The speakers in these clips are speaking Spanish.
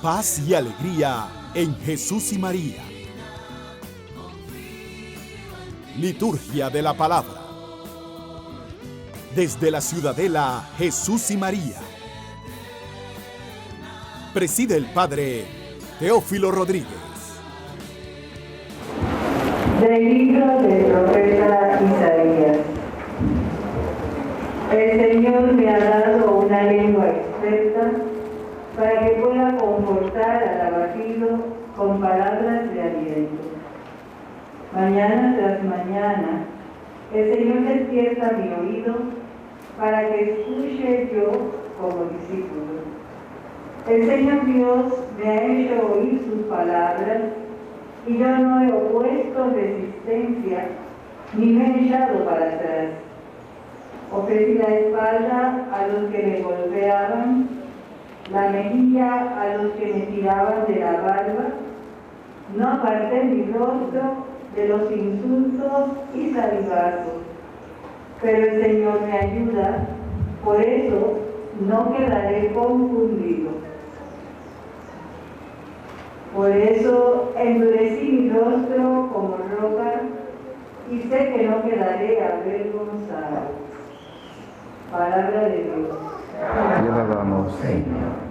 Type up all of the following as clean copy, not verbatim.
paz y alegría en Jesús y María. Liturgia de la Palabra. Desde la Ciudadela Jesús y María. Preside el Padre Teófilo Rodríguez. Del libro del profeta Isaías. El Señor me ha dado una lengua experta para que pueda confortar al abatido con palabras de aliento. Mañana tras mañana, el Señor despierta mi oído para que escuche yo como discípulo. El Señor Dios me ha hecho oír sus palabras y yo no he opuesto resistencia ni me he echado para atrás. Ofrecí la espalda a los que me golpeaban, la mejilla a los que me tiraban de la barba. No aparté mi rostro de los insultos y salivazos. Pero el Señor me ayuda, por eso no quedaré confundido. Por eso endurecí mi rostro como roca y sé que no quedaré avergonzado. Palabra de Dios. Te alabamos, Señor.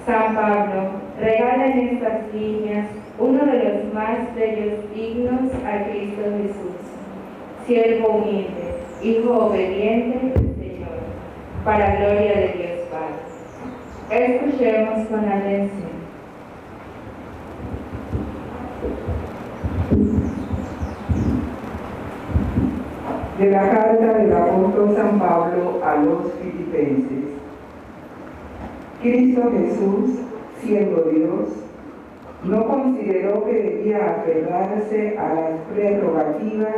San Pablo regala en estas líneas uno de los más bellos himnos a Cristo Jesús, siervo humilde, hijo obediente del Señor, para gloria de Dios Padre. Escuchemos con atención. De la carta del apóstol San Pablo a los filipenses. Cristo Jesús, siendo Dios, no consideró que debía aferrarse a las prerrogativas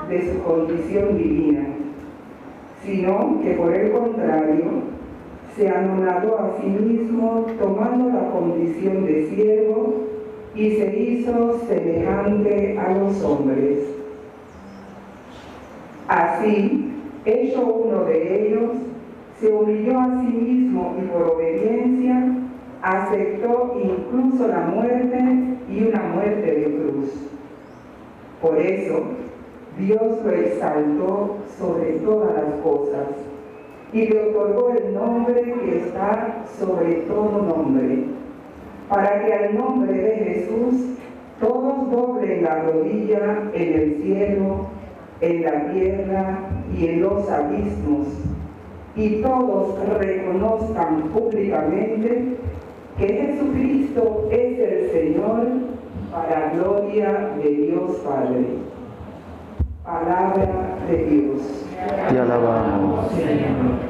de su condición divina, sino que por el contrario, se anonadó a sí mismo tomando la condición de siervo y se hizo semejante a los hombres. Así, hecho uno de ellos, se humilló a sí mismo y por obediencia aceptó incluso la muerte y una muerte de cruz. Por eso, Dios lo exaltó sobre todas las cosas y le otorgó el nombre que está sobre todo nombre, para que al nombre de Jesús todos doblen la rodilla en el cielo, en la tierra y en los abismos, y todos reconozcan públicamente que Jesucristo es el Señor, para gloria de Dios Padre. Palabra de Dios. Te alabamos, Señor.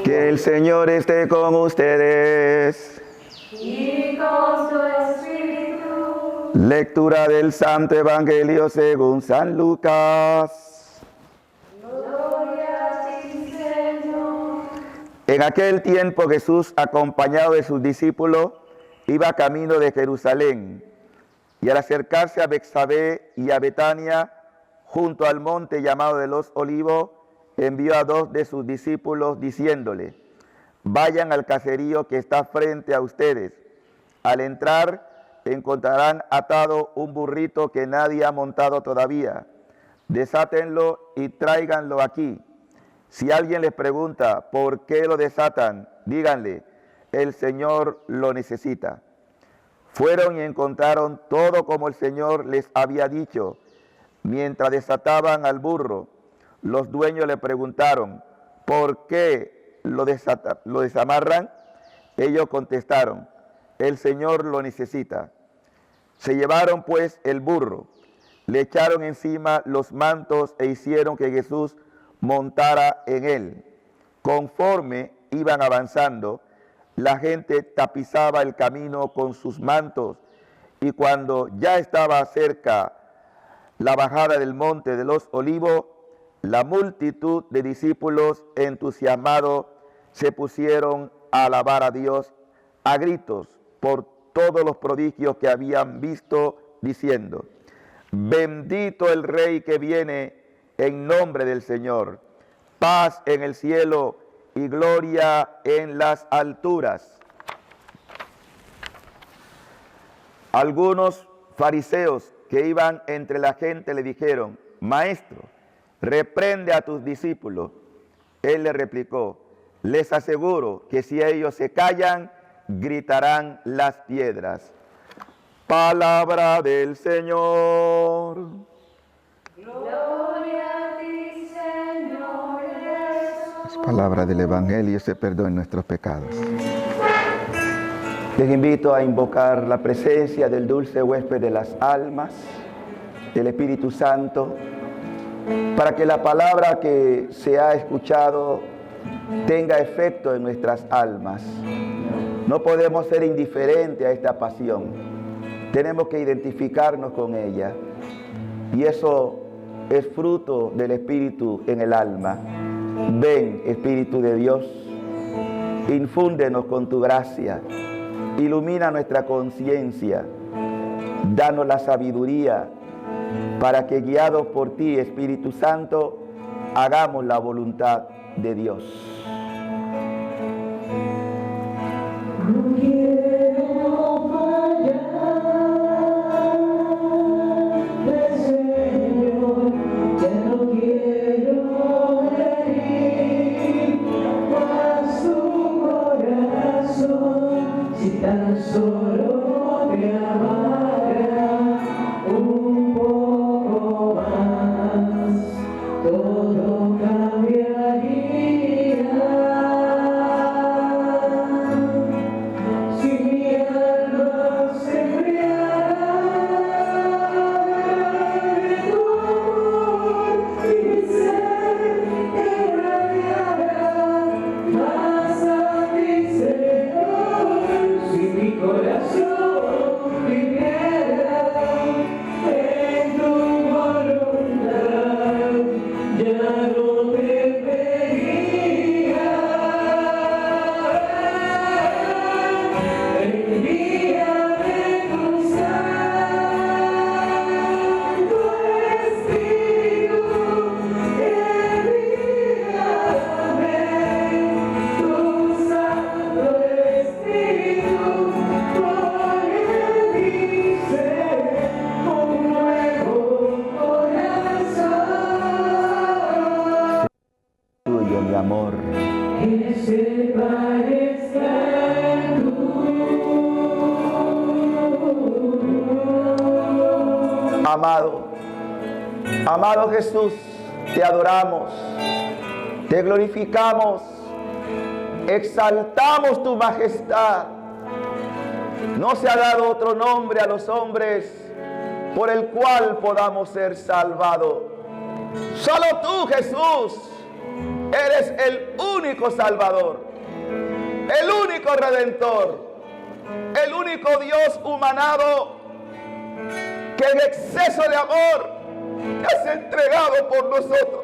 Que el Señor esté con ustedes. Y con su espíritu. Lectura del Santo Evangelio según San Lucas. Gloria a ti, Señor. En aquel tiempo Jesús, acompañado de sus discípulos, iba camino de Jerusalén, y al acercarse a Betsabé y a Betania, junto al monte llamado de los Olivos, envió a 2 de sus discípulos diciéndole: vayan al caserío que está frente a ustedes. Al entrar encontrarán atado un burrito que nadie ha montado todavía. Desátenlo y tráiganlo aquí. Si alguien les pregunta por qué lo desatan, díganle: el Señor lo necesita. Fueron y encontraron todo como el Señor les había dicho. Mientras desataban al burro, los dueños le preguntaron: ¿por qué lo desamarran? Ellos contestaron: el Señor lo necesita. Se llevaron pues el burro, le echaron encima los mantos e hicieron que Jesús montara en él. Conforme iban avanzando, la gente tapizaba el camino con sus mantos, y cuando ya estaba cerca la bajada del monte de los Olivos, la multitud de discípulos entusiasmados se pusieron a alabar a Dios a gritos por todos los prodigios que habían visto, diciendo: bendito el Rey que viene en nombre del Señor, paz en el cielo y gloria en las alturas. Algunos fariseos que iban entre la gente le dijeron: Maestro, reprende a tus discípulos. Él le replicó: les aseguro que si ellos se callan, gritarán las piedras. Palabra del Señor. Gloria a ti, Señor Jesús. Palabra del Evangelio, se perdonen nuestros pecados. Les invito a invocar la presencia del dulce huésped de las almas, del Espíritu Santo, para que la palabra que se ha escuchado tenga efecto en nuestras almas. No podemos ser indiferentes a esta pasión. Tenemos que identificarnos con ella. Y eso es fruto del Espíritu en el alma. Ven, Espíritu de Dios, infúndenos con tu gracia, ilumina nuestra conciencia, danos la sabiduría para que, guiados por ti, Espíritu Santo, hagamos la voluntad de Dios. No quiero fallar, Señor, ya no quiero herir más tu corazón, si tan solo te amara un poco más, todo cambiaría. Amado Jesús, te adoramos, te glorificamos, exaltamos tu majestad. No se ha dado otro nombre a los hombres por el cual podamos ser salvados. Solo tú, Jesús, eres el único Salvador, el único Redentor, el único Dios humanado que en exceso de amor te has entregado por nosotros.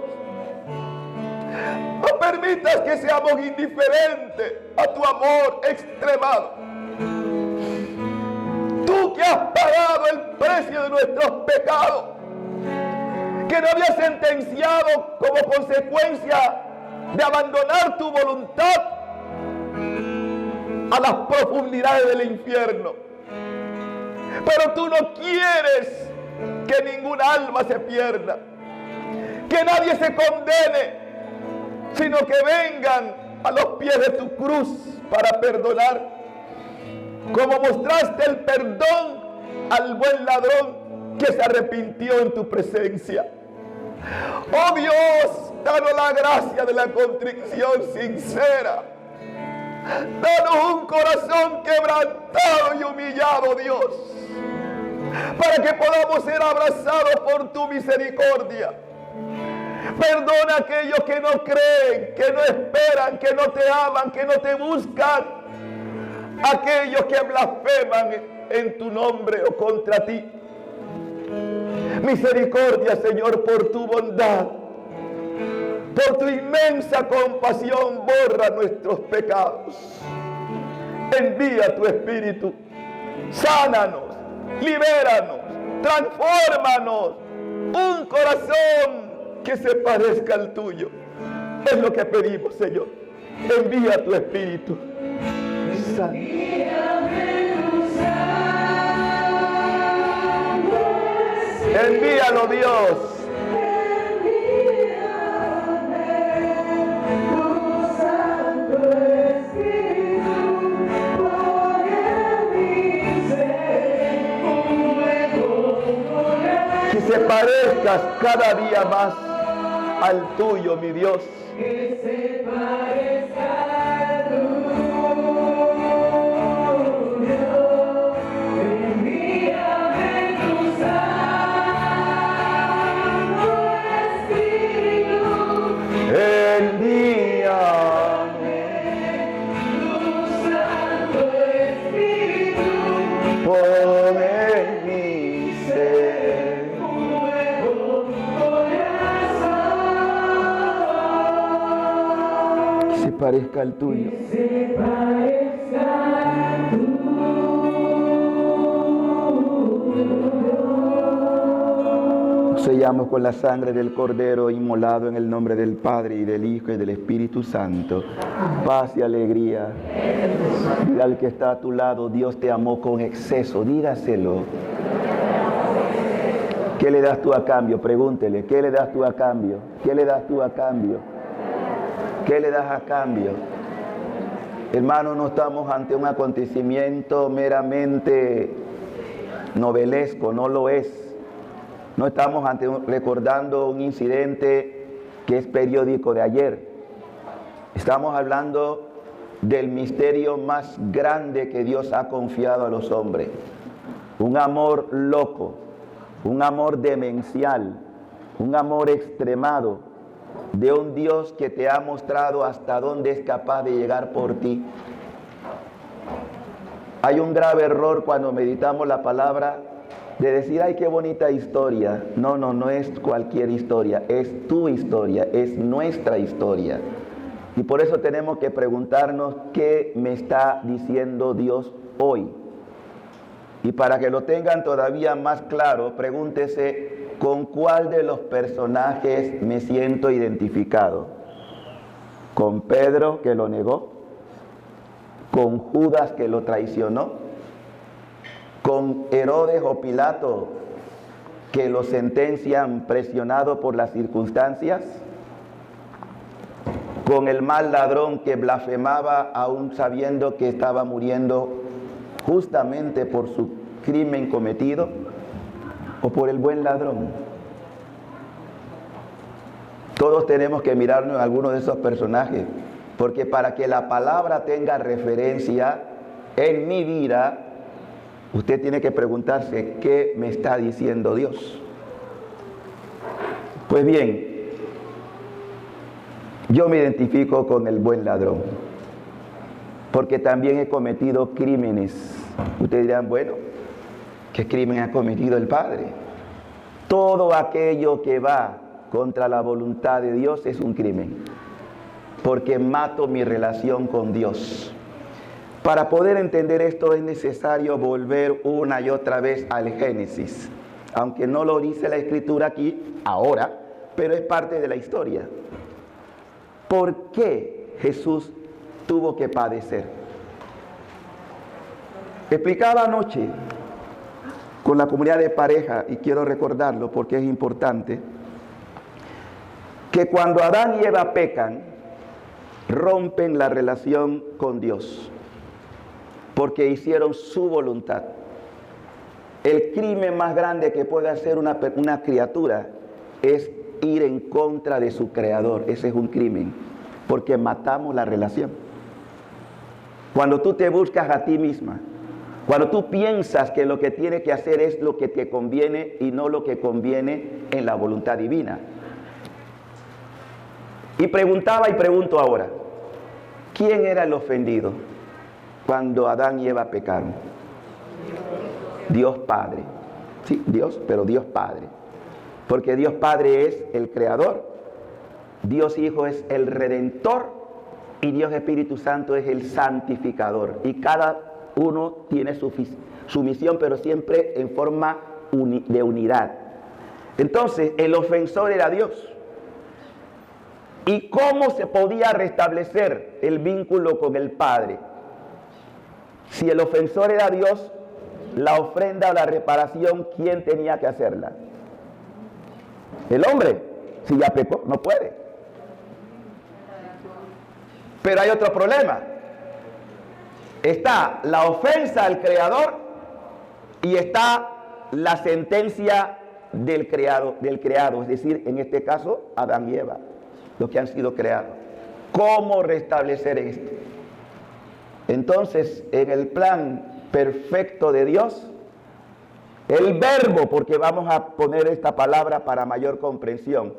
No permitas que seamos indiferentes a tu amor extremado. Tú que has pagado el precio de nuestros pecados, que no habías sentenciado como consecuencia de abandonar tu voluntad a las profundidades del infierno. Pero tú no quieres que ninguna alma se pierda, que nadie se condene, sino que vengan a los pies de tu cruz para perdonar, como mostraste el perdón al buen ladrón que se arrepintió en tu presencia. Oh Dios, danos la gracia de la contrición sincera. Danos un corazón quebrantado y humillado, Dios, para que podamos ser abrazados por tu misericordia. Perdona a aquellos que no creen, que no esperan, que no te aman, que no te buscan. Aquellos que blasfeman en tu nombre o contra ti. Misericordia, Señor, por tu bondad, por tu inmensa compasión, borra nuestros pecados. Envía tu Espíritu, sánanos, libéranos, transfórmanos, un corazón que se parezca al tuyo. Es lo que pedimos, Señor. Envía tu Espíritu. Envíalo, Dios. se parezcas cada día más al tuyo, mi Dios. Que se parezca al tuyo. Envíame tu Santo Espíritu. Envíame Tu Santo Espíritu. por en mi ser. Nuevo corazón. Que se parezca al tuyo. Se parezca al tuyo. Sellamos con la sangre del Cordero inmolado en el nombre del Padre y del Hijo y del Espíritu Santo. Paz y alegría. Dile al que está a tu lado, Dios te amó con exceso. Dígaselo. ¿Qué le das tú a cambio? Pregúntele. ¿Qué le das tú a cambio? ¿Qué le das tú a cambio? ¿Qué le das a cambio? Hermano, no estamos ante un acontecimiento meramente novelesco, no lo es. No estamos recordando un incidente que es periódico de ayer. Estamos hablando del misterio más grande que Dios ha confiado a los hombres. Un amor loco, un amor demencial, un amor extremado de un Dios que te ha mostrado hasta dónde es capaz de llegar por ti. Hay un grave error cuando meditamos la palabra de decir, ay, qué bonita historia. No, no es cualquier historia, es tu historia, es nuestra historia. Y por eso tenemos que preguntarnos qué me está diciendo Dios hoy. Y para que lo tengan todavía más claro, pregúntese con cuál de los personajes me siento identificado. ¿Con Pedro, que lo negó? ¿Con Judas, que lo traicionó? ¿Con Herodes o Pilato, que lo sentencian presionado por las circunstancias? ¿Con el mal ladrón que blasfemaba aún sabiendo que estaba muriendo justamente por su crimen cometido? ¿O por el buen ladrón? Todos tenemos que mirarnos en alguno de esos personajes, porque para que la palabra tenga referencia en mi vida, usted tiene que preguntarse, ¿qué me está diciendo Dios? Pues bien, yo me identifico con el buen ladrón, porque también he cometido crímenes. Ustedes dirán, bueno, ¿qué crimen ha cometido el Padre? Todo aquello que va contra la voluntad de Dios es un crimen, porque mato mi relación con Dios. Para poder entender esto es necesario volver una y otra vez al Génesis, aunque no lo dice la Escritura aquí, ahora, pero es parte de la historia. ¿Por qué Jesús tuvo que padecer? Explicaba anoche con la comunidad de pareja, y quiero recordarlo porque es importante, que cuando Adán y Eva pecan, rompen la relación con Dios, porque hicieron su voluntad. El crimen más grande que puede hacer una criatura es ir en contra de su creador. Ese es un crimen, porque matamos la relación. Cuando tú te buscas a ti misma, cuando tú piensas que lo que tienes que hacer es lo que te conviene y no lo que conviene en la voluntad divina. Y preguntaba y pregunto ahora, ¿quién era el ofendido cuando Adán y Eva pecaron? Dios Padre. Sí, Dios, pero Dios Padre. Porque Dios Padre es el Creador, Dios Hijo es el Redentor y Dios Espíritu Santo es el Santificador. Y cada uno tiene su misión, pero siempre en forma de unidad. Entonces, el ofensor era Dios. ¿Y cómo se podía restablecer el vínculo con el Padre? Si el ofensor era Dios, la ofrenda o la reparación, ¿quién tenía que hacerla? El hombre. Si ya pecó, no puede. Pero hay otro problema. Está la ofensa al Creador y está la sentencia del creado, es decir, en este caso, Adán y Eva, los que han sido creados. ¿Cómo restablecer esto? Entonces, en el plan perfecto de Dios, el verbo, porque vamos a poner esta palabra para mayor comprensión,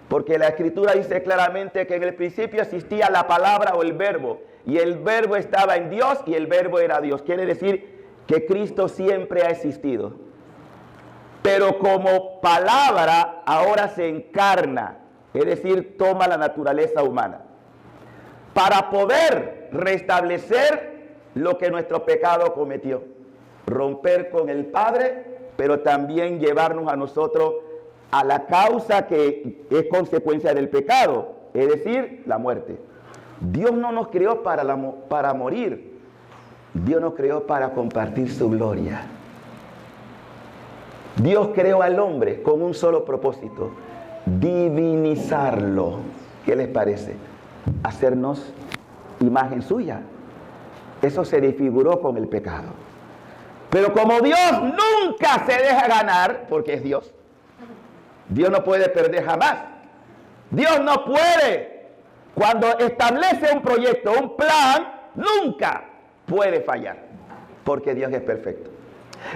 porque la Escritura dice claramente que en el principio existía la palabra o el verbo, y el verbo estaba en Dios y el verbo era Dios. Quiere decir que Cristo siempre ha existido, pero como palabra ahora se encarna, es decir, toma la naturaleza humana, para poder restablecer lo que nuestro pecado cometió, romper con el Padre, pero también llevarnos a nosotros a la causa que es consecuencia del pecado, es decir, la muerte. Dios no nos creó para morir, Dios nos creó para compartir su gloria. Dios creó al hombre con un solo propósito: divinizarlo. ¿Qué les parece? Hacernos imagen suya. Eso se desfiguró con el pecado. Pero como Dios nunca se deja ganar, porque es Dios, Dios no puede perder jamás. Dios no puede, cuando establece un proyecto, un plan, nunca puede fallar, porque Dios es perfecto.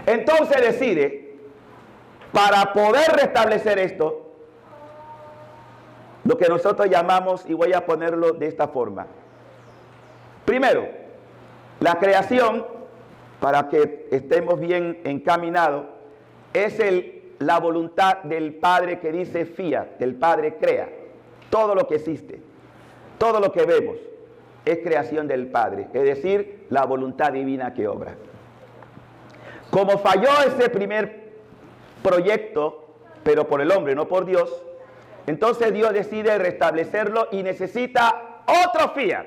Entonces decide, para poder restablecer esto, lo que nosotros llamamos, y voy a ponerlo de esta forma. Primero, la creación, para que estemos bien encaminados, es la voluntad del Padre que dice fiat. El Padre crea. Todo lo que existe, todo lo que vemos, es creación del Padre, es decir, la voluntad divina que obra. Como falló ese primer proyecto, pero por el hombre, no por Dios, entonces Dios decide restablecerlo y necesita otro fiat.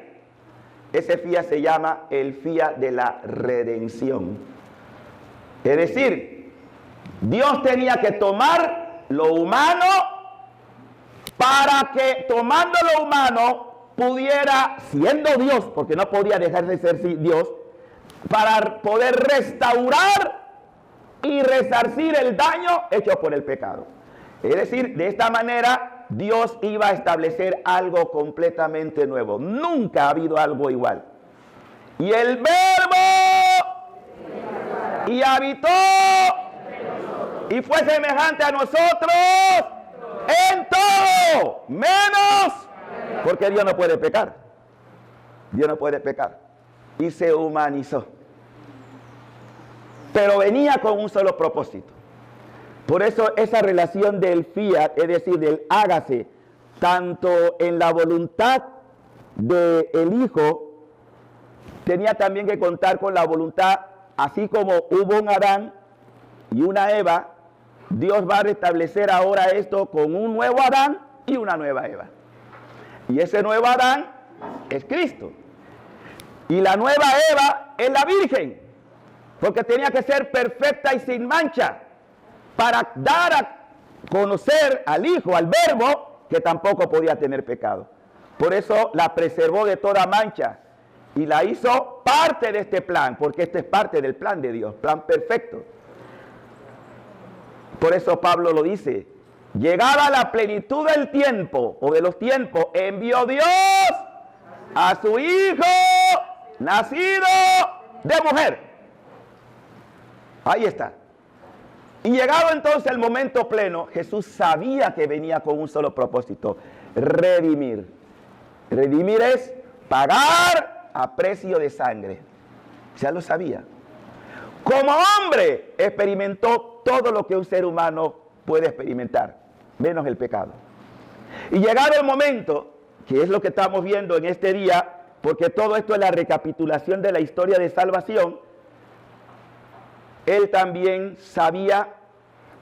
Ese fiat se llama el fiat de la redención. Es decir, Dios tenía que tomar lo humano para que, tomando lo humano, pudiera, siendo Dios, porque no podía dejar de ser Dios, para poder restaurar y resarcir el daño hecho por el pecado. Es decir, de esta manera Dios iba a establecer algo completamente nuevo. Nunca ha habido algo igual. Y el verbo y habitó y fue semejante a nosotros en todo, menos porque Dios no puede pecar. Dios no puede pecar. Y se humanizó. Pero venía con un solo propósito. Por eso esa relación del fiat, es decir, del hágase, tanto en la voluntad del Hijo, tenía también que contar con la voluntad, así como hubo un Adán y una Eva, Dios va a restablecer ahora esto con un nuevo Adán y una nueva Eva. Y ese nuevo Adán es Cristo. Y la nueva Eva es la Virgen, porque tenía que ser perfecta y sin mancha, para dar a conocer al Hijo, al Verbo, que tampoco podía tener pecado. Por eso la preservó de toda mancha y la hizo parte de este plan, porque este es parte del plan de Dios, plan perfecto. Por eso Pablo lo dice: llegada la plenitud del tiempo, o de los tiempos, envió Dios a su Hijo, nacido de mujer. Ahí está. Y llegado entonces el momento pleno, Jesús sabía que venía con un solo propósito: redimir. Redimir es pagar a precio de sangre. Ya lo sabía. Como hombre experimentó todo lo que un ser humano puede experimentar, menos el pecado. Y llegado el momento, que es lo que estamos viendo en este día, porque todo esto es la recapitulación de la historia de salvación, Él también sabía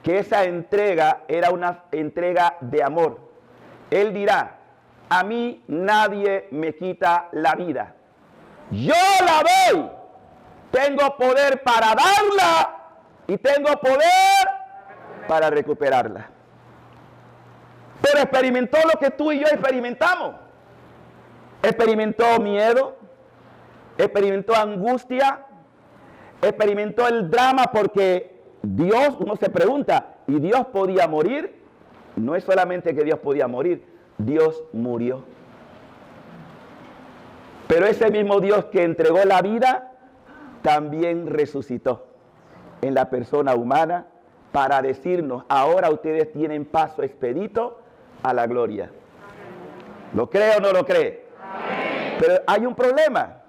que esa entrega era una entrega de amor. Él dirá: a mí nadie me quita la vida. Yo la doy. Tengo poder para darla y tengo poder para recuperarla. Pero experimentó lo que tú y yo experimentamos. Experimentó miedo, experimentó angustia, experimentó el drama, porque Dios, uno se pregunta, y Dios podía morir, no es solamente que Dios podía morir, Dios murió. Pero ese mismo Dios que entregó la vida, también resucitó en la persona humana para decirnos, ahora ustedes tienen paso expedito a la gloria. ¿Lo cree o no lo cree? Amén. Pero hay un problema,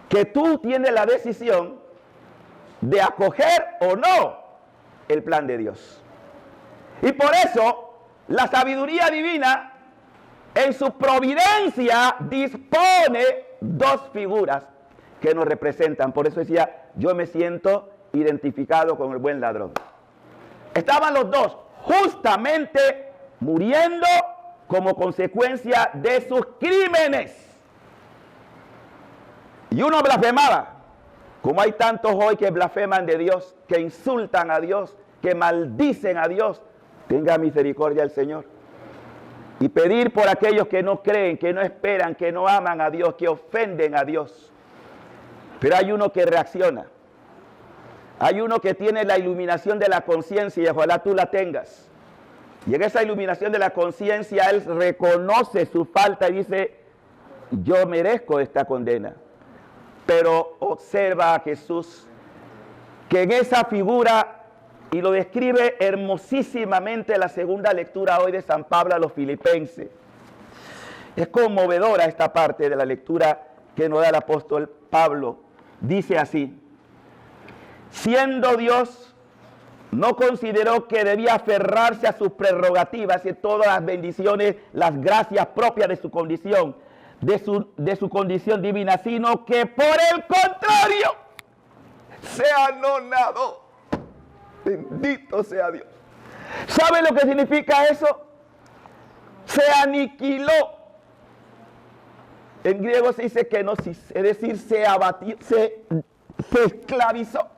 que tú tienes la decisión de acoger o no el plan de Dios. Y por eso la sabiduría divina en su providencia dispone dos figuras que nos representan. Por eso decía, yo me siento identificado con el buen ladrón. Estaban los dos justamente muriendo como consecuencia de sus crímenes. Y uno blasfemaba, como hay tantos hoy que blasfeman de Dios, que insultan a Dios, que maldicen a Dios. Tenga misericordia el Señor. Y pedir por aquellos que no creen, que no esperan, que no aman a Dios, que ofenden a Dios. Pero hay uno que reacciona. Hay uno que tiene la iluminación de la conciencia y ojalá tú la tengas. Y en esa iluminación de la conciencia él reconoce su falta y dice, yo merezco esta condena. Pero observa a Jesús que en esa figura, y lo describe hermosísimamente la segunda lectura hoy de San Pablo a los Filipenses. Es conmovedora esta parte de la lectura que nos da el apóstol Pablo. Dice así, siendo Dios, no consideró que debía aferrarse a sus prerrogativas y todas las bendiciones, las gracias propias de su condición, de su condición divina, sino que por el contrario, se anonadó. Bendito sea Dios. ¿Sabe lo que significa eso? Se aniquiló. En griego se dice kenosis, es decir, se abatió, se esclavizó.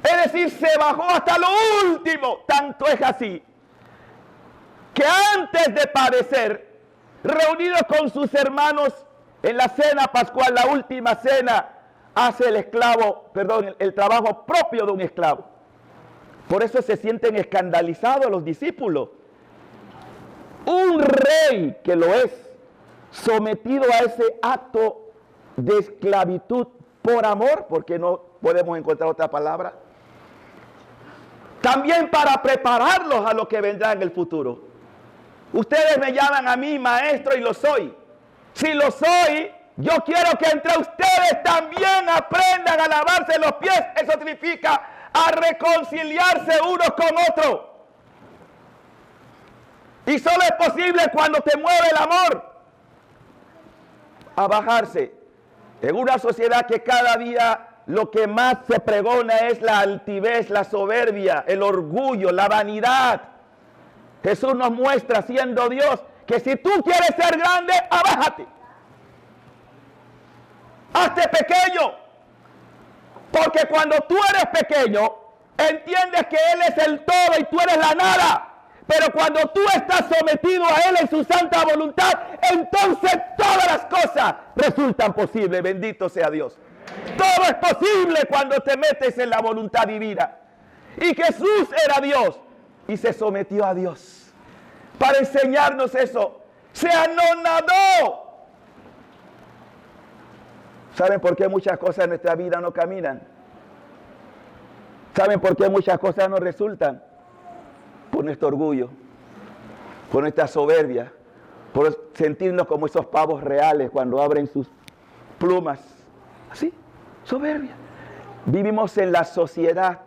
Es decir, se bajó hasta lo último. Tanto es así que antes de padecer, reunidos con sus hermanos en la cena pascual, la última cena, hace el trabajo propio de un esclavo. Por eso se sienten escandalizados los discípulos. Un rey que lo es, sometido a ese acto de esclavitud por amor, porque no podemos encontrar otra palabra, también para prepararlos a lo que vendrá en el futuro. Ustedes me llaman a mí maestro y lo soy. Si lo soy, yo quiero que entre ustedes también aprendan a lavarse los pies. Eso significa a reconciliarse unos con otros. Y solo es posible cuando te mueve el amor a bajarse. En una sociedad que cada día lo que más se pregona es la altivez, la soberbia, el orgullo, la vanidad. Jesús nos muestra, siendo Dios, que si tú quieres ser grande, abájate. Hazte pequeño. Porque cuando tú eres pequeño, entiendes que Él es el todo y tú eres la nada. Pero cuando tú estás sometido a Él en su santa voluntad, entonces todas las cosas resultan posibles. Bendito sea Dios. Todo es posible cuando te metes en la voluntad divina. Y Jesús era Dios y se sometió a Dios. Para enseñarnos eso, se anonadó. ¿Saben por qué muchas cosas en nuestra vida no caminan? ¿Saben por qué muchas cosas no resultan? Por nuestro orgullo, por nuestra soberbia, por sentirnos como esos pavos reales cuando abren sus plumas. Así, soberbia. Vivimos en la sociedad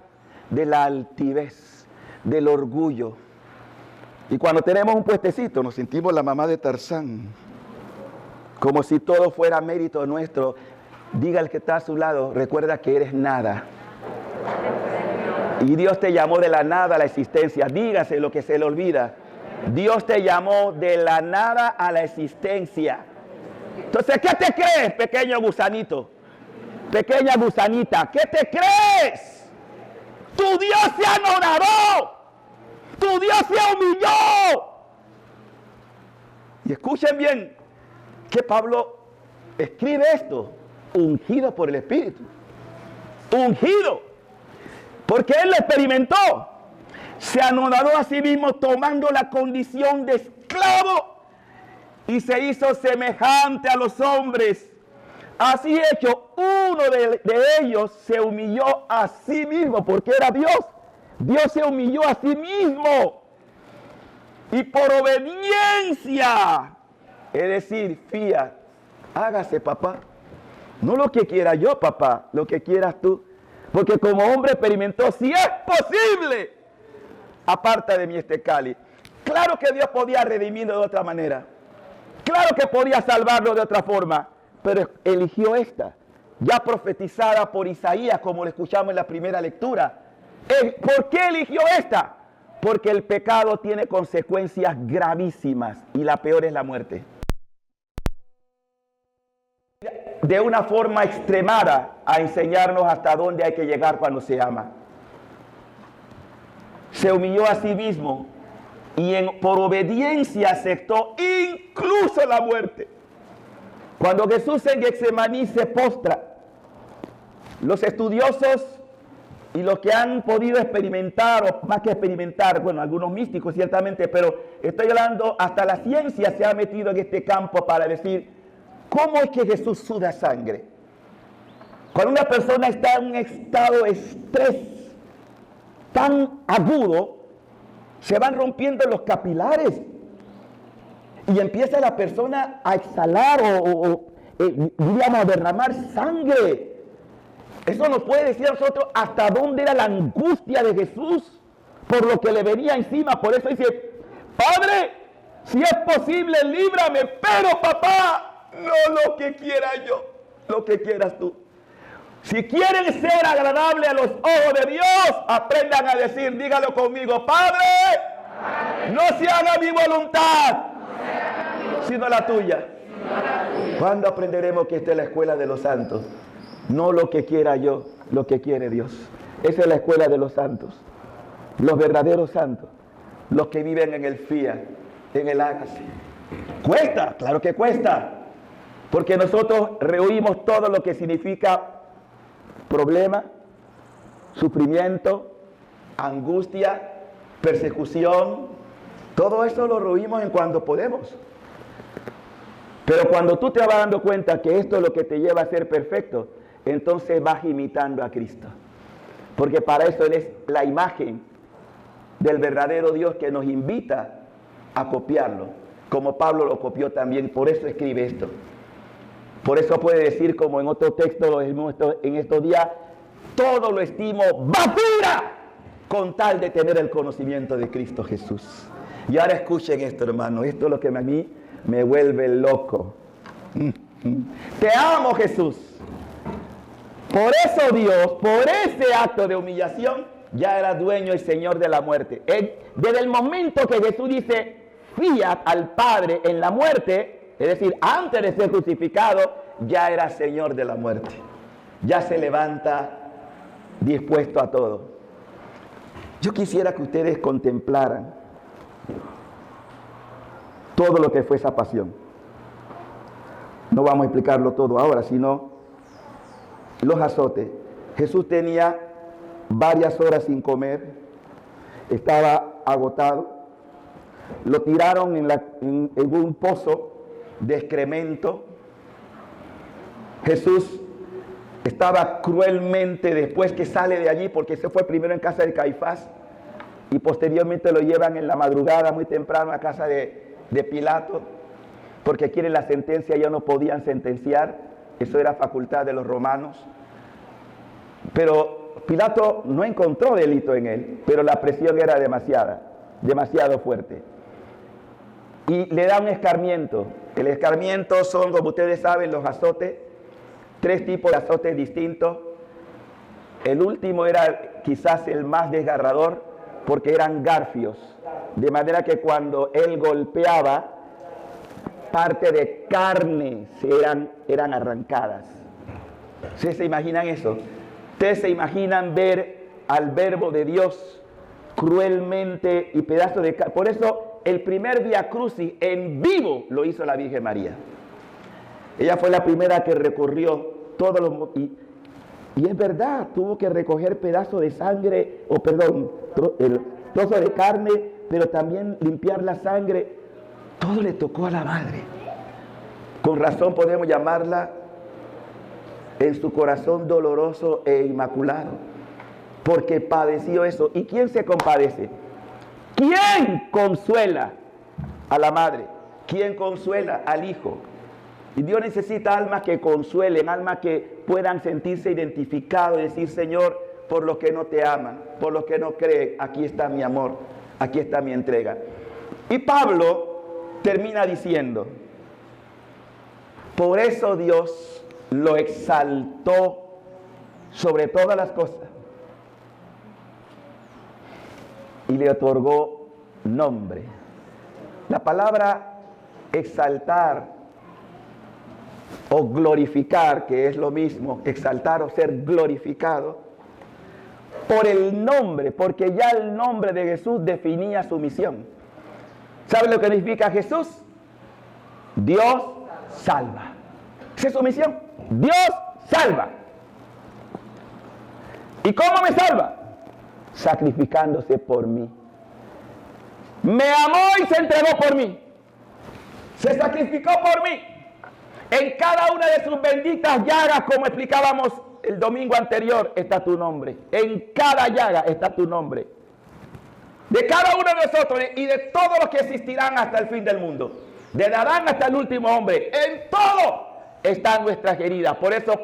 de la altivez, del orgullo. Y cuando tenemos un puestecito, nos sentimos la mamá de Tarzán. Como si todo fuera mérito nuestro. Diga al que está a su lado, recuerda que eres nada. Y Dios te llamó de la nada a la existencia. Dígase lo que se le olvida. Dios te llamó de la nada a la existencia. Entonces, ¿qué te crees, pequeño gusanito? Pequeña gusanita, ¿qué te crees? Tu Dios se anonadó. Tu Dios se humilló. Y escuchen bien que Pablo escribe esto, ungido por el Espíritu. Ungido. Porque Él lo experimentó. Se anonadó a sí mismo tomando la condición de esclavo y se hizo semejante a los hombres. Así hecho, uno de ellos se humilló a sí mismo porque era Dios. Dios se humilló a sí mismo. Y por obediencia, es decir, fía, hágase, papá. No lo que quiera yo, papá, lo que quieras tú. Porque como hombre experimentó, si es posible, aparta de mí este cáliz. Claro que Dios podía redimirlo de otra manera. Claro que podía salvarlo de otra forma. Pero eligió esta, ya profetizada por Isaías, como lo escuchamos en la primera lectura. ¿Por qué eligió esta? Porque el pecado tiene consecuencias gravísimas y la peor es la muerte. De una forma extremada a enseñarnos hasta dónde hay que llegar cuando se ama. Se humilló a sí mismo y por obediencia aceptó incluso la muerte. Cuando Jesús en Getsemaní se postra, los estudiosos y los que han podido experimentar, o más que experimentar, bueno, algunos místicos ciertamente, pero estoy hablando, hasta la ciencia se ha metido en este campo para decir, ¿cómo es que Jesús suda sangre? Cuando una persona está en un estado de estrés tan agudo, se van rompiendo los capilares y empieza la persona a exhalar digamos, a derramar sangre. Eso nos puede decir a nosotros hasta dónde era la angustia de Jesús por lo que le venía encima. Por eso dice, Padre, si es posible, líbrame, pero papá, no lo que quiera yo, lo que quieras tú. Si quieren ser agradables a los ojos de Dios, aprendan a decir, dígalo conmigo, Padre, no se haga mi voluntad, sino la tuya. ¿Cuándo aprenderemos que esta es la escuela de los santos? No lo que quiera yo, lo que quiere Dios. Esa es la escuela de los santos. Los verdaderos santos. Los que viven en el fía, en el hágase. Cuesta, claro que cuesta. Porque nosotros rehuimos todo lo que significa problema, sufrimiento, angustia, persecución. Todo eso lo rehuimos en cuanto podemos. Pero cuando tú te vas dando cuenta que esto es lo que te lleva a ser perfecto, entonces vas imitando a Cristo. Porque para eso Él es la imagen del verdadero Dios que nos invita a copiarlo, como Pablo lo copió también, por eso escribe esto. Por eso puede decir, como en otro texto lo decimos en estos días, todo lo estimo basura con tal de tener el conocimiento de Cristo Jesús. Y ahora escuchen esto, hermano, esto es lo que a mí me vuelve loco. Te amo, Jesús. Por eso Dios, por ese acto de humillación, ya era dueño y señor de la muerte. Desde el momento que Jesús dice fiat al Padre en la muerte, es decir, antes de ser crucificado, ya era señor de la muerte. Ya se levanta dispuesto a todo. Yo quisiera que ustedes contemplaran todo lo que fue esa pasión. No vamos a explicarlo todo ahora, sino los azotes. Jesús tenía varias horas sin comer, estaba agotado, lo tiraron en un pozo de excremento. Jesús estaba cruelmente, después que sale de allí, porque se fue primero en casa de Caifás y posteriormente lo llevan en la madrugada muy temprano a casa de Pilato, porque quieren la sentencia, ya no podían sentenciar, eso era facultad de los romanos. Pero Pilato no encontró delito en él, pero la presión era demasiado fuerte. Y le da un escarmiento. El escarmiento son, como ustedes saben, los azotes, 3 tipos de azotes distintos. El último era quizás el más desgarrador, porque eran garfios. De manera que cuando él golpeaba, parte de carne eran arrancadas. ¿Ustedes se imaginan eso? ¿Ustedes se imaginan ver al verbo de Dios cruelmente y pedazos de carne? Por eso el primer Vía Crucis en vivo lo hizo la Virgen María. Ella fue la primera que recorrió todos los... Y es verdad, tuvo que recoger pedazos de sangre, el trozo de carne, pero también limpiar la sangre. Todo le tocó a la madre. Con razón podemos llamarla en su corazón doloroso e inmaculado, porque padeció eso. ¿Y quién se compadece? ¿Quién consuela a la madre? ¿Quién consuela al hijo? Y Dios necesita almas que consuelen, almas que puedan sentirse identificados y decir: Señor, por los que no te aman, por los que no creen, aquí está mi amor, aquí está mi entrega. Y Pablo termina diciendo: por eso Dios lo exaltó sobre todas las cosas y le otorgó nombre. La palabra exaltar o glorificar, que es lo mismo, exaltar o ser glorificado, por el nombre, porque ya el nombre de Jesús definía su misión. ¿Sabe lo que significa Jesús? Dios salva. Esa es su misión. Dios salva. ¿Y cómo me salva? Sacrificándose por mí. Me amó y se entregó por mí. Se sacrificó por mí. En cada una de sus benditas llagas, como explicábamos el domingo anterior, está tu nombre. En cada llaga está tu nombre. De cada uno de nosotros y de todos los que existirán hasta el fin del mundo. Desde Adán hasta el último hombre. En todo están nuestras heridas. Por eso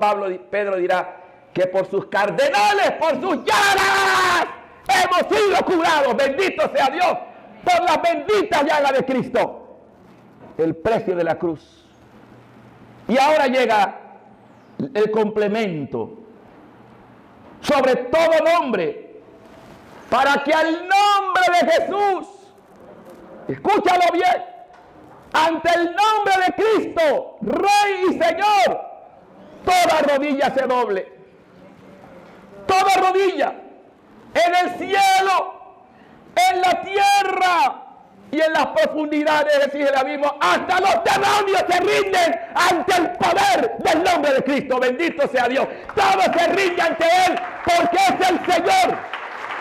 Pedro dirá que por sus cardenales, por sus llagas, hemos sido curados. Bendito sea Dios por las benditas llagas de Cristo. El precio de la cruz. Y ahora llega el complemento. Sobre todo nombre, para que al nombre de Jesús, escúchalo bien, ante el nombre de Cristo, Rey y Señor, toda rodilla se doble. Toda rodilla, en el cielo, en la tierra y en las profundidades, es decir, el abismo, hasta los demonios se rinden ante el poder del nombre de Cristo. Bendito sea Dios. Todos se rinden ante Él porque es el Señor,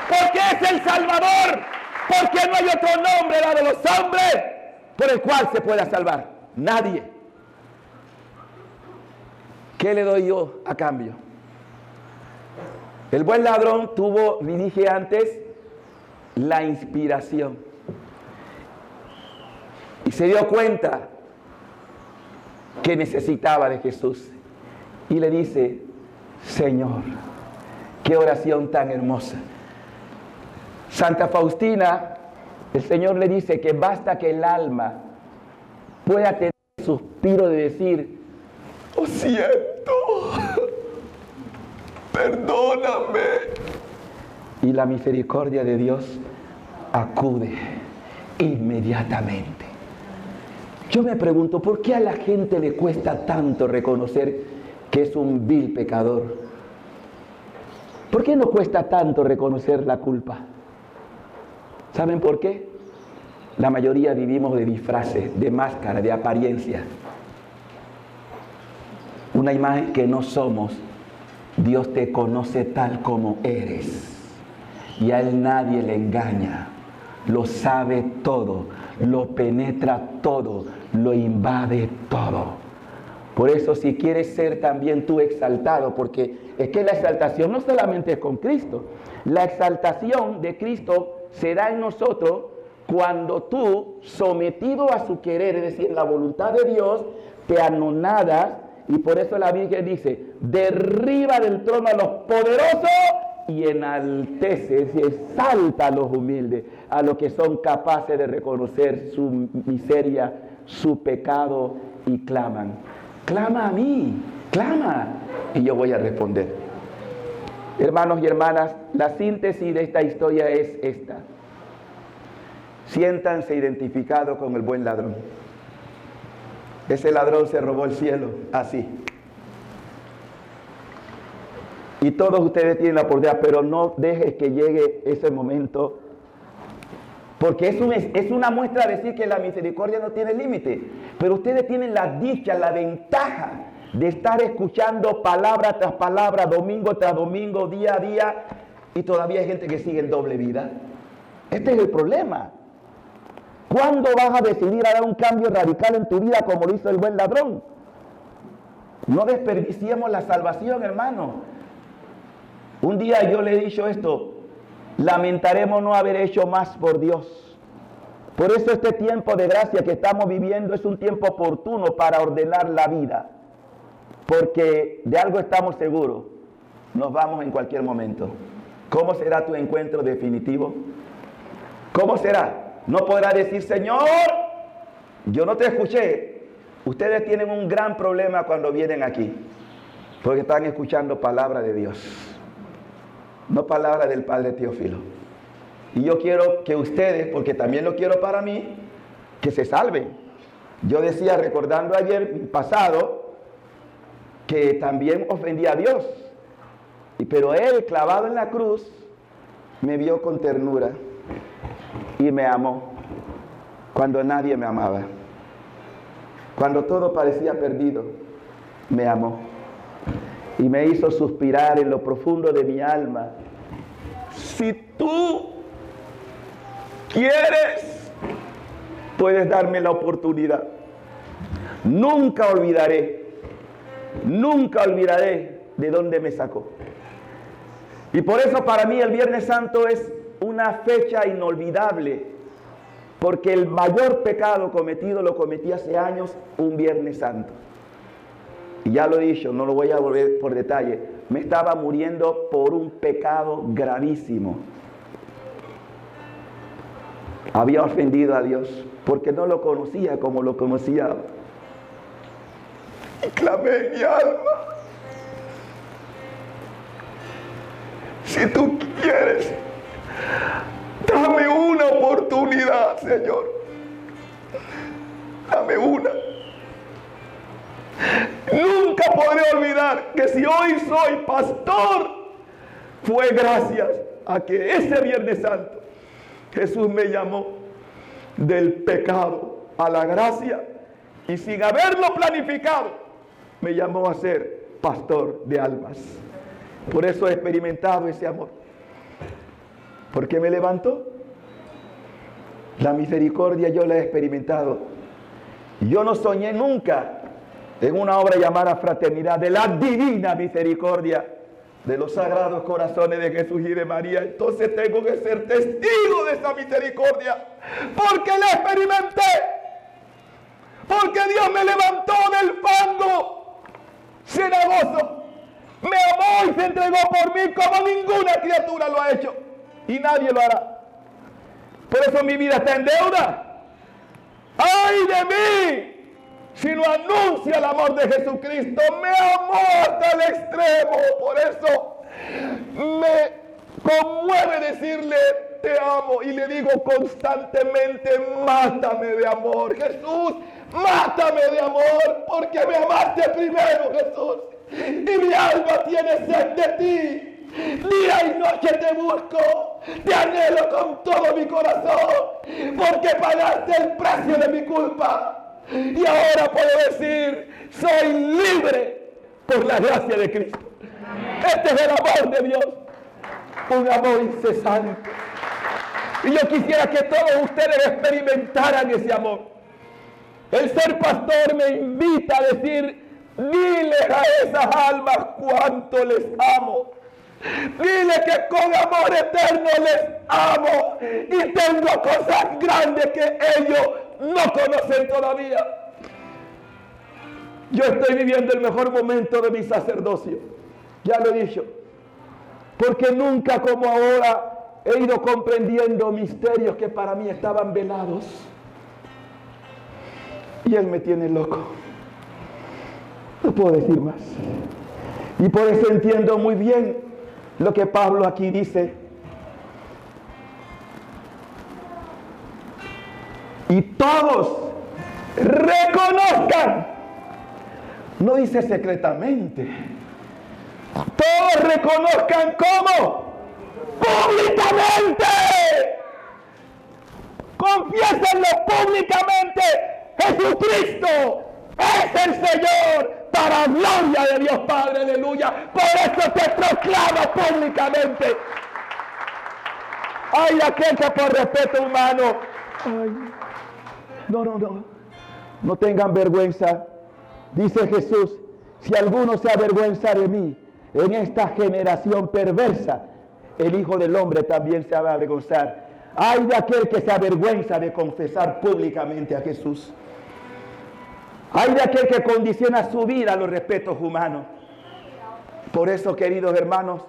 porque es el Salvador, porque no hay otro nombre dado a los hombres por el cual se pueda salvar. Nadie. ¿Qué le doy yo a cambio? El buen ladrón tuvo, le dije antes, la inspiración. Y se dio cuenta que necesitaba de Jesús. Y le dice: Señor, qué oración tan hermosa. Santa Faustina, el Señor le dice que basta que el alma pueda tener el suspiro de decir: oh, siento, perdóname. Y la misericordia de Dios acude inmediatamente. Yo me pregunto, ¿por qué a la gente le cuesta tanto reconocer que es un vil pecador? ¿Por qué no cuesta tanto reconocer la culpa? ¿Saben por qué? La mayoría vivimos de disfraces, de máscara, de apariencia. Una imagen que no somos. Dios te conoce tal como eres. Y a Él nadie le engaña. Lo sabe todo, lo penetra todo, lo invade todo. Por eso, si quieres ser también tú exaltado, porque es que la exaltación no solamente es con Cristo. La exaltación de Cristo se da en nosotros cuando tú, sometido a su querer, es decir, la voluntad de Dios, te anonadas. Y por eso la Virgen dice: derriba del trono a los poderosos y enaltece, es decir, exalta a los humildes, a los que son capaces de reconocer su miseria, su pecado, y claman. Clama a mí, clama, y yo voy a responder. Hermanos y hermanas, la síntesis de esta historia es esta. Siéntanse identificados con el buen ladrón. Ese ladrón se robó el cielo, así. Y todos ustedes tienen la oportunidad, pero no dejes que llegue ese momento, porque es una muestra de decir que la misericordia no tiene límite. Pero ustedes tienen la dicha, la ventaja de estar escuchando palabra tras palabra, domingo tras domingo, día a día, y todavía hay gente que sigue en doble vida. Este es el problema. ¿Cuándo vas a decidir a dar un cambio radical en tu vida como lo hizo el buen ladrón? No desperdiciemos la salvación, hermano. Un día yo le he dicho esto: lamentaremos no haber hecho más por Dios. Por eso este tiempo de gracia que estamos viviendo es un tiempo oportuno para ordenar la vida. Porque de algo estamos seguros: nos vamos en cualquier momento. ¿Cómo será tu encuentro definitivo? ¿Cómo será? No podrá decir: Señor, yo no te escuché. Ustedes tienen un gran problema cuando vienen aquí, porque están escuchando palabra de Dios, no palabra del Padre Teófilo. Y yo quiero que ustedes, porque también lo quiero para mí, que se salven. Yo decía, recordando ayer pasado, que también ofendí a Dios, pero Él, clavado en la cruz, me vio con ternura y me amó cuando nadie me amaba. Cuando todo parecía perdido, me amó y me hizo suspirar en lo profundo de mi alma: si tú quieres, puedes darme la oportunidad. Nunca olvidaré de dónde me sacó. Y por eso para mí el Viernes Santo es una fecha inolvidable, porque el mayor pecado cometido lo cometí hace años, un Viernes Santo. Y ya lo he dicho, no lo voy a volver por detalle. Me estaba muriendo por un pecado gravísimo. Había ofendido a Dios porque no lo conocía como lo conocía. Y clamé en mi alma: si tú quieres, dame una oportunidad, Señor. Dame una. Nunca podré olvidar que si hoy soy pastor, fue gracias a que ese Viernes Santo Jesús me llamó del pecado a la gracia, y sin haberlo planificado, me llamó a ser pastor de almas. Por eso he experimentado ese amor. Porque me levantó. La misericordia yo la he experimentado. Yo no soñé nunca en una obra llamada Fraternidad de la Divina Misericordia de los Sagrados Corazones de Jesús y de María. Entonces tengo que ser testigo de esa misericordia, porque la experimenté. Porque Dios me levantó del fango cenagoso, me amó y se entregó por mí como ninguna criatura lo ha hecho, y nadie lo hará. Por eso mi vida está en deuda. ¡Ay de mí! Si no anuncio el amor de Jesucristo. Me amó hasta el extremo. Por eso me conmueve decirle: te amo. Y le digo constantemente: mátame de amor, Jesús. Mátame de amor, porque me amaste primero, Jesús. Y mi alma tiene sed de ti. Día y noche te busco, te anhelo con todo mi corazón, porque pagaste el precio de mi culpa. Y ahora puedo decir: soy libre por la gracia de Cristo. Este es el amor de Dios, un amor incesante. Y yo quisiera que todos ustedes experimentaran ese amor. El ser pastor me invita a decir: dile a esas almas cuánto les amo. Dile que con amor eterno les amo y tengo cosas grandes que ellos no conocen todavía. Yo estoy viviendo el mejor momento de mi sacerdocio, ya lo he dicho, porque nunca como ahora he ido comprendiendo misterios que para mí estaban velados. Y Él me tiene loco. No puedo decir más. Y por eso entiendo muy bien lo que Pablo aquí dice. Y todos reconozcan. No dice secretamente. Todos reconozcan ¿cómo? Públicamente. Confiésenlo públicamente. Jesucristo es el Señor, para gloria de Dios Padre, aleluya. Por eso te proclamo públicamente. Ay, aquel que por respeto humano. Ay, no tengan vergüenza. Dice Jesús, si alguno se avergüenza de mí en esta generación perversa, el Hijo del Hombre también se va a avergonzar. Ay de aquel que se avergüenza de confesar públicamente a Jesús. Ay de aquel que condiciona su vida a los respetos humanos. Por eso, queridos hermanos,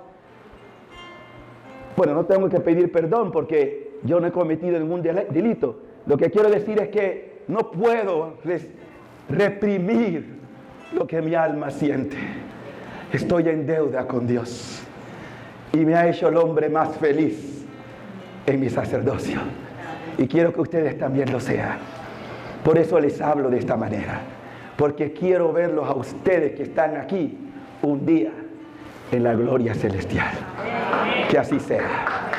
bueno, no tengo que pedir perdón porque yo no he cometido ningún delito. Lo que quiero decir es que no puedo reprimir lo que mi alma siente. Estoy en deuda con Dios y me ha hecho el hombre más feliz en mi sacerdocio. Y quiero que ustedes también lo sean. Por eso les hablo de esta manera, porque quiero verlos a ustedes que están aquí un día en la gloria celestial. Que así sea.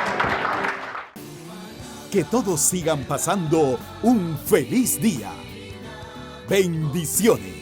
Que todos sigan pasando un feliz día. Bendiciones.